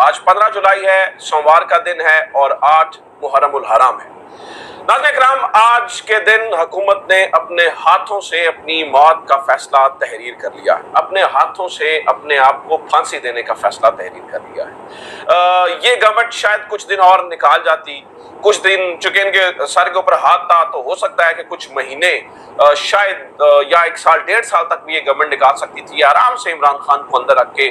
آج 15 जुलाई है, सोमवार का दिन है और 8 मुहर्रम उल हराम है। नाज़रीन इकराम, आज के दिन हुकूमत ने अपने हाथों से अपनी मौत का फैसला तहरीर कर लिया है। अपने हाथों से अपने आप को फांसी देने का फैसला तहरीर कर लिया है। ये गवर्नमेंट शायद कुछ दिन और निकाल जाती, कुछ दिन चूंकि इनके सर के ऊपर हाथ था तो हो सकता है कि कुछ महीने शायद या 1 साल 1.5 साल तक भी ये गवर्नमेंट निकाल सकती थी। आराम से इमरान खान को अंदर रख के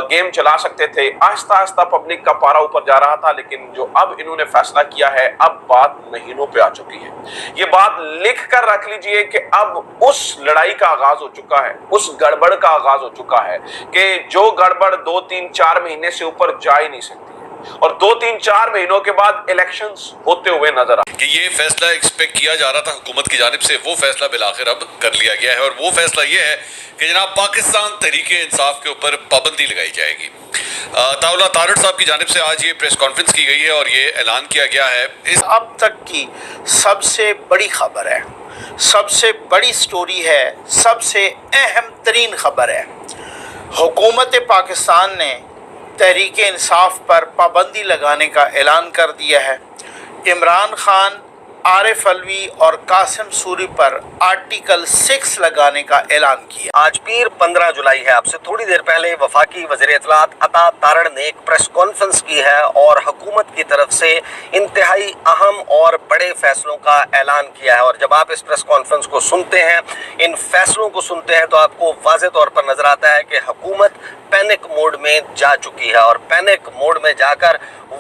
गेम चला सकते थे। आहिस्ता आहिस्ता पब्लिक का पारा ऊपर जा रहा था, लेकिन जो अब इन्होंने फैसला किया है, अब बात महीनों पे आ चुकी है। ये बात लिख कर रख लीजिए कि अब उस लड़ाई का आगाज हो चुका है, उस गड़बड़ का आगाज हो चुका है कि जो गड़बड़ 2, 3, 4 महीने से ऊपर जा ही नहीं सकती और 2, 3, 4 महीनों के बाद इलेक्शंस होते हुए नजर आ कि ये फैसला एक्सपेक्ट किया जा रहा था हुकूमत की जानिब से, वो फैसला बिलाखिर अब कर लिया गया है। और वो फैसला ये है कि जनाब पाकिस्तान तहरीके इंसाफ के ऊपर पाबंदी लगाई जाएगी। ताउला तारड़ साहब की जानिब से आज ये प्रेस कॉन्फ्रेंस की गई है और ये ऐलान किया गया है। इस अब तक की सबसे बड़ी खबर है, सबसे बड़ी स्टोरी है, सबसे अहम तरीन खबर है। हुकूमत पाकिस्तान ने तहरीक इंसाफ पर पाबंदी लगाने का ऐलान कर दिया है। इमरान खान, आरिफ अलवी और कासिम सूरी पर आर्टिकल 6 लगाने का ऐलान किया। आज पीर 15 जुलाई है। आपसे थोड़ी देर पहले वफाकी वज़ीर इत्तलात अता तारड़ ने एक प्रेस कॉन्फ्रेंस की है और हुकूमत की तरफ से इंतहाई अहम और बड़े फैसलों का ऐलान किया है। और जब आप इस प्रेस कॉन्फ्रेंस को सुनते हैं, इन फैसलों को सुनते हैं, तो आपको वाज़ेह तौर पर नजर आता है कि हुकूमत पैनिक मोड में जा चुकी है और पैनिक मोड में जाकर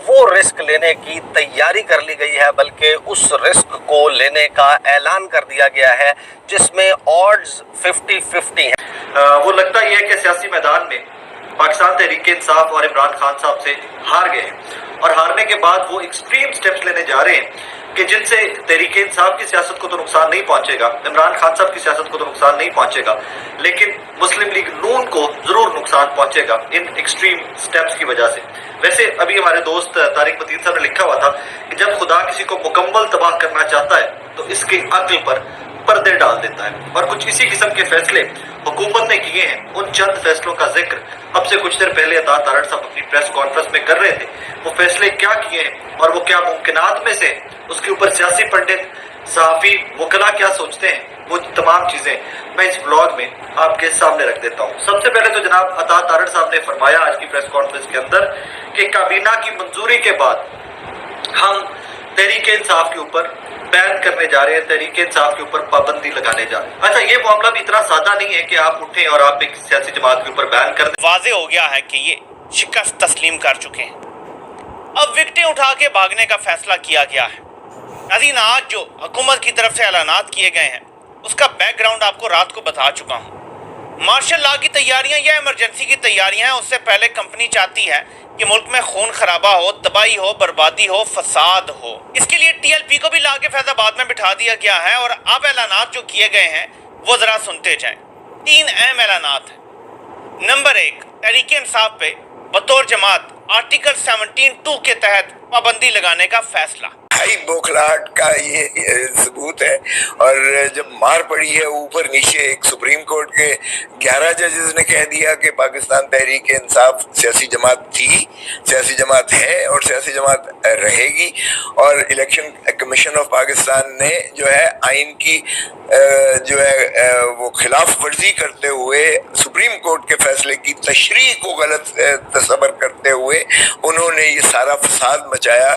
वो रिस्क लेने की तैयारी कर ली गई है, बल्कि उस रिस्क को लेने का ऐलान कर दिया गया है जिसमें ऑड्स 50-50 हैं। वो लगता ही है कि सियासी मैदान में पाकिस्तान तहरीक इंसाफ और इमरान खान साहब से हार गए हैं और हारने के बाद वो एक्सट्रीम स्टेप्स लेने जा रहे हैं कि जिनसे तहरीक इंसाफ की सियासत को तो नुकसान नहीं पहुंचेगा, इमरान खान साहब की सियासत को तो नुकसान नहीं पहुंचेगा, लेकिन मुस्लिम लीग नून को जरूर नुकसान पहुंचेगा इन एक्सट्रीम स्टेप्स की वजह से। वैसे अभी हमारे दोस्त तारिक मतीन साहब ने लिखा हुआ था कि जब खुदा किसी को मुकम्मल तबाह करना चाहता है तो इसके अक्ल पर पर्दे डाल देता है। और कुछ इसी किस्म के फैसले हुकूमत ने किए हैं। उन चंद फैसलों का जिक्र अब से कुछ देर पहले अता तारड़ साहब अपनी प्रेस कॉन्फ्रेंस में कर रहे थे। वो फैसले क्या किए हैं और वो क्या मुमकिनात में से, उसके ऊपर सियासी पंडित, सहाफ़ी, वकला क्या सोचते हैं, वो तमाम चीज़ें मैं इस ब्लॉग में आपके सामने रख देता हूँ। सबसे पहले तो जनाब अता तारड़ साहब ने फरमाया आज की प्रेस कॉन्फ्रेंस के अंदर कि काबीना की मंजूरी के बाद हम तहरीक इंसाफ के ऊपर बैन करने जा रहे हैं, तहरीक इंसाफ के ऊपर पाबंदी लगाने जा रहे हैं। अच्छा, ये मामला भी इतना सादा नहीं है कि आप उठें और आप एक सियासी जमात के ऊपर बैन कर दें। वाज़ेह हो गया है कि ये शिकस्त तस्लीम कर चुके हैं। अब विकटें उठा के भागने का फैसला किया गया है। नाज़रीन, आज जो हुकूमत की तरफ से ऐलानात किए गए हैं उसका बैकग्राउंड आपको रात को बता चुका हूँ। मार्शल लॉ की तैयारियां या इमरजेंसी की तैयारियां हैं, उससे पहले कंपनी चाहती है कि मुल्क में खून खराबा हो, तबाही हो, बर्बादी हो, फसाद हो। इसके लिए TLP को भी ला के फैजाबाद में बिठा दिया गया है। और अब ऐलानात जो किए गए हैं वो जरा सुनते जाएं। 3 अहम ऐलानात हैं। नंबर 1, तहरीक इंसाफ पे बतौर जमात आर्टिकल 17(2) के तहत पाबंदी लगाने का फैसला। हाई बौखलाहट का ये सबूत है। और जब मार पड़ी है ऊपर नीचे, एक सुप्रीम कोर्ट के 11 जजेस ने कह दिया कि पाकिस्तान तहरीक इंसाफ सियासी जमात थी, सियासी जमात है और सियासी जमात रहेगी। और इलेक्शन कमीशन ऑफ पाकिस्तान ने जो है आइन की जो है वो खिलाफ वर्जी करते हुए सुप्रीम कोर्ट के फैसले की तशरीह को गलत तस्वर करते हुए उन्होंने ये सारा फसाद मचाया।